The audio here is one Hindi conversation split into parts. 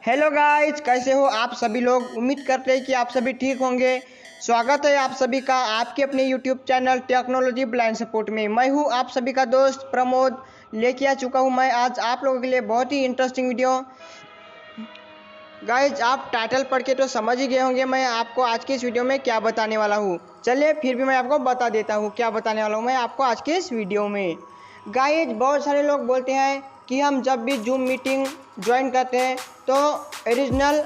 हेलो गाइस, कैसे हो आप सभी लोग। उम्मीद करते हैं कि आप सभी ठीक होंगे। स्वागत है आप सभी का आपके अपने YouTube channel technology blind support में। मैं हूं आप सभी का दोस्त प्रमोद। लेके आ चुका हूं मैं आज आप लोगों के लिए बहुत ही इंटरेस्टिंग वीडियो। गाइस, आप टाइटल पढ़ के तो समझ ही गए होंगे मैं आपको आज की इस वीडियो में क्या बताने वाला हूँ। चलिए फिर भी मैं आपको बता देता हूँ क्या बताने वाला हूँ मैं आपको आज के इस वीडियो में। गाइस, बहुत सारे लोग बोलते हैं कि हम जब भी जूम मीटिंग ज्वाइन करते हैं तो ओरिजिनल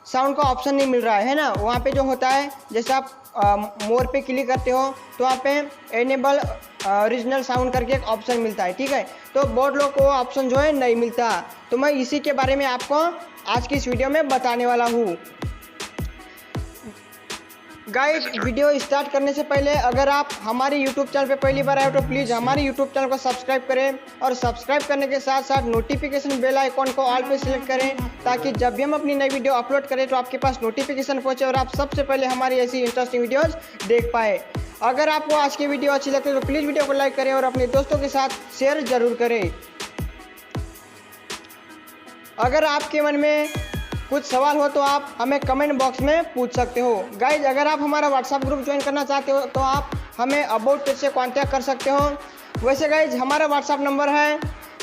साउंड का ऑप्शन नहीं मिल रहा है ना। वहाँ पे जो होता है, जैसे आप मोर पे क्लिक करते हो तो वहाँ पे एनेबल ओरिजिनल साउंड करके एक ऑप्शन मिलता है, ठीक है। तो बहुत लोग को ऑप्शन जो है नहीं मिलता, तो मैं इसी के बारे में आपको आज की इस वीडियो में बताने वाला हूँ। गाइस, वीडियो स्टार्ट करने से पहले अगर आप हमारे YouTube चैनल पे पहली बार आए हो तो प्लीज़ हमारे YouTube चैनल को सब्सक्राइब करें और सब्सक्राइब करने के साथ साथ नोटिफिकेशन बेल आइकॉन को ऑल पे सिलेक्ट करें, ताकि जब भी हम अपनी नई वीडियो अपलोड करें तो आपके पास नोटिफिकेशन पहुंचे और आप सबसे पहले हमारी ऐसी इंटरेस्टिंग वीडियोज़ देख पाए। अगर आपको आज की वीडियो अच्छी लगती है तो प्लीज़ वीडियो को लाइक करें और अपने दोस्तों के साथ शेयर ज़रूर करें। अगर आपके मन में कुछ सवाल हो तो आप हमें कमेंट बॉक्स में पूछ सकते हो। गाइज, अगर आप हमारा व्हाट्सएप ग्रुप ज्वाइन करना चाहते हो तो आप हमें अबाउट पेज से कांटेक्ट कर सकते हो। वैसे गाइज, हमारा व्हाट्सएप नंबर है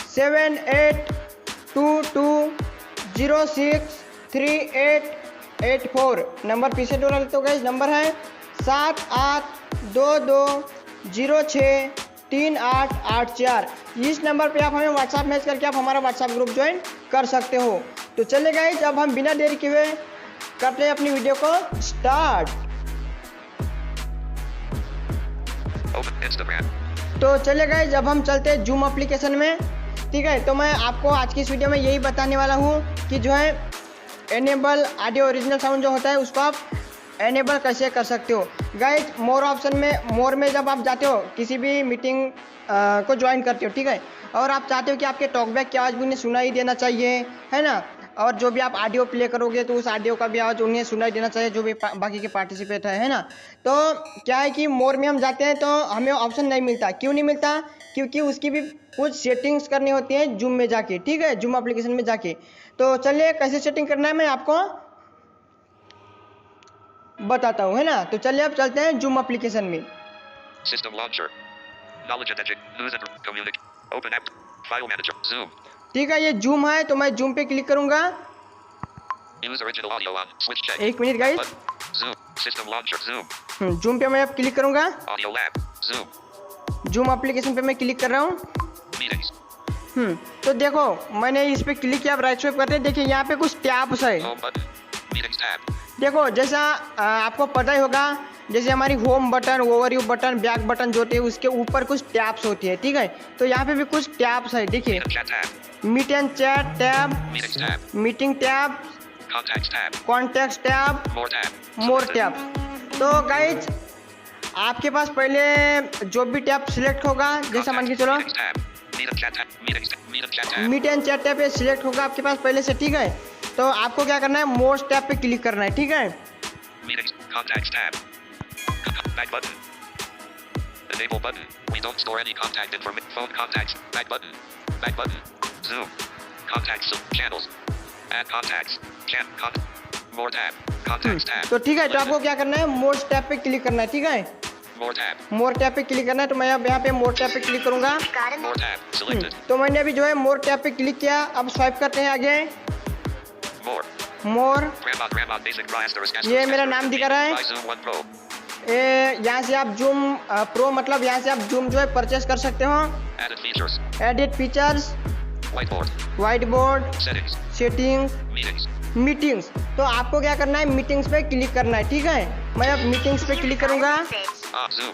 7822063884। नंबर पीछे डोला लेते हो गाइज, नंबर है 7822063884। इस नंबर पे आप हमें व्हाट्सएप मैसेज करके आप हमारा व्हाट्सएप ग्रुप ज्वाइन कर सकते हो। तो चलिए गाइस, अब हम बिना देरी किए हुए करते हैं अपनी वीडियो को स्टार्ट। तो चलिए गाइस, अब हम चलते हैं जूम एप्लीकेशन में, ठीक है। तो मैं आपको आज की इस वीडियो में यही बताने वाला हूँ कि जो है एनेबल ऑडियो ओरिजिनल साउंड जो होता है उसको आप एनेबल कैसे कर सकते हो। गाइज, मोर ऑप्शन में, मोर में जब आप जाते हो किसी भी मीटिंग को ज्वाइन करते हो, ठीक है, और आप चाहते हो कि आपके टॉकबैक की आवाज़ भी उन्हें सुनाई देना चाहिए, है ना। और जो भी आप ऑडियो प्ले करोगे तो उस ऑडियो का भी आवाज़ उन्हें सुनाई देना चाहिए, जो भी बाकी के पार्टिसिपेट है ना। तो क्या है कि मोर में हम जाते हैं तो हमें ऑप्शन नहीं मिलता। क्यों नहीं मिलता? क्योंकि उसकी भी कुछ सेटिंग्स करनी होती हैं जूम में जाके, ठीक है, जूम एप्लीकेशन में जाके। तो चलिए कैसे सेटिंग करना है मैं आपको बताता हूँ, है ना। तो चलिए अब चलते हैं जूम एप्लीकेशन में। System launcher, knowledge engine, news and communicate, open app, file manager, Zoom. ठीक है, ये जूम है तो मैं जूम पे क्लिक करूंगा। Use original audio on, switch check. एक minute guys, Zoom, system launcher, Zoom, zoom पे मैं अब क्लिक करूंगा। audio lab, Zoom, zoom application पे मैं क्लिक कर रहा हूँ। meetings, तो देखो मैंने इस पे क्लिक किया। अब राइट स्वाइप करते हैं, देखिए यहाँ पे कुछ टैब्स है। home button, meetings tab, देखो जैसा आपको पता ही होगा, जैसे हमारी home button, overview button, back button जो होते हैं उसके ऊपर कुछ टैब्स होती है, ठीक है। तो यहाँ पे भी कुछ टैब्स है, देखिए, meet and chat tab, meet and chat tab, meetings tab, meeting tab, contacts tab, contacts tab, more tab, more tab. तो गाइज, आपके पास पहले जो भी टैब सिलेक्ट होगा, जैसा मान के चलो meetings tab, meet and chat tab, meet and chat tab, meet and chat tab पे सिलेक्ट होगा आपके पास पहले से, ठीक है। तो आपको क्या करना है, मोर टैब पे क्लिक करना है, ठीक है। meetings, contacts tab, back button, enable button, we don't store any contact information, phone contacts, back button, Zoom, contacts, channels, add contacts, chat, more tab, contacts tab, तो ठीक है, तो आपको क्या करना है, मोर टैब पे क्लिक करना है, ठीक है। more tab, मोर टैब पे क्लिक करना है, तो मैं अब यहाँ पे मोर टैब पे क्लिक करूंगा। more tab, selected, तो मैंने अभी जो है मोर टैब पे क्लिक किया। अब स्वाइप करते हैं आगे, more, मोर, grandma, basic price, ये मेरा नाम दिखा रहा है। Zoom 1 Pro, यहाँ से आप जूम प्रो, मतलब यहाँ से आप जूम जो है परचेस कर सकते हो। added features, edit features, whiteboard, white board, settings, settings, meetings, meetings. तो आपको क्या करना है, मीटिंग्स पे क्लिक करना है, ठीक है। मैं अब मीटिंग्स पे क्लिक करूंगा। Zoom,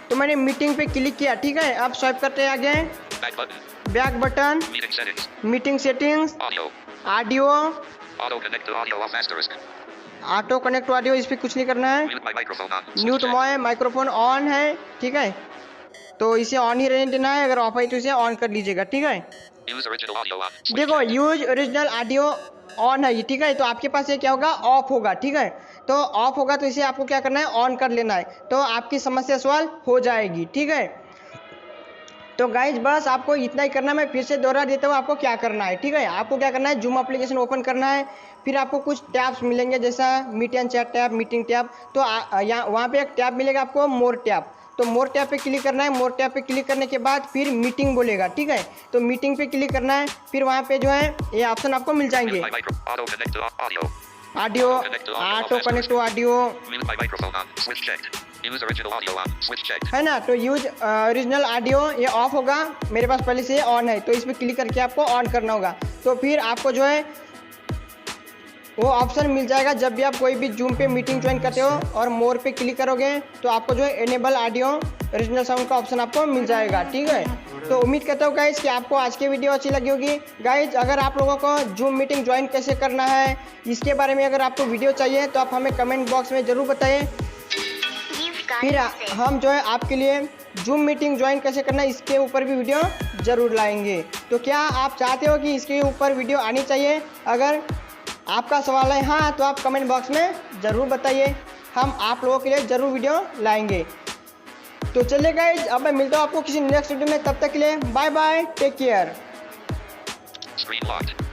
तो मैंने मीटिंग पे क्लिक किया, ठीक है। अब स्वाइप करते हैं आगे, back button, back button, meeting settings, meeting settings, audio, audio, auto connect to audio off asterisk, auto connect audio, इस पे कुछ नहीं करना है। mute my microphone on, mute my microphone on है, ठीक है। तो इसे ऑन ही रहने देना है, अगर ऑफ है तो इसे ऑन कर लीजिएगा, ठीक है। use original audio on, switch देखो check, use original audio on है, ठीक है। तो आपके पास ये क्या होगा, ऑफ होगा, ठीक है। तो ऑफ होगा तो इसे आपको क्या करना है, ऑन कर लेना है, तो आपकी समस्या सॉल्व हो जाएगी, ठीक है। तो गाइज बस आपको इतना ही करना है। मैं फिर से दोहरा देता हूँ आपको क्या करना है, ठीक है। आपको क्या करना है, जूम एप्लीकेशन ओपन करना है, फिर आपको कुछ टैब्स मिलेंगे जैसा meet and chat tab, meeting tab. तो यहाँ वहाँ पे एक टैब मिलेगा आपको मोर टैब, तो मोर टैब पे क्लिक करना है। मोर टैब पे क्लिक करने के बाद फिर मीटिंग बोलेगा, ठीक है। तो मीटिंग पे क्लिक करना है, फिर वहाँ पे जो है ये ऑप्शन आपको मिल जाएंगे, Mute by micro. Auto connect to audio. Audio, auto connect to audio, Mute by microphone on. Switch checked. Use original audio on. Switch checked. है ना। तो यूज ओरिजिनल ऑडियो ये ऑफ होगा, मेरे पास पहले से ऑन है, तो इस पर क्लिक करके आपको ऑन करना होगा। तो फिर आपको जो है वो ऑप्शन मिल जाएगा जब भी आप कोई भी जूम पे मीटिंग ज्वाइन करते हो और मोर पे क्लिक करोगे तो आपको जो है एनेबल ऑडियो ओरिजिनल साउंड का ऑप्शन आपको मिल जाएगा, ठीक है। तो उम्मीद करता हूँ गाइज कि आपको आज की वीडियो अच्छी लगी होगी। गाइज अगर आप लोगों को जूम मीटिंग ज्वाइन कैसे करना है इसके बारे में अगर आपको वीडियो चाहिए तो आप हमें कमेंट बॉक्स में ज़रूर बताइए, फिर हम जो है आपके लिए जूम मीटिंग ज्वाइन कैसे करना है इसके ऊपर भी वीडियो ज़रूर लाएंगे। तो क्या आप चाहते हो कि इसके ऊपर वीडियो आनी चाहिए? अगर आपका सवाल है हाँ तो आप कमेंट बॉक्स में ज़रूर बताइए, हम आप लोगों के लिए ज़रूर वीडियो लाएंगे। तो चलिए गाइज अब मैं मिलता हूँ आपको किसी नेक्स्ट वीडियो में, तब तक के लिए bye bye, take care. Screen locked.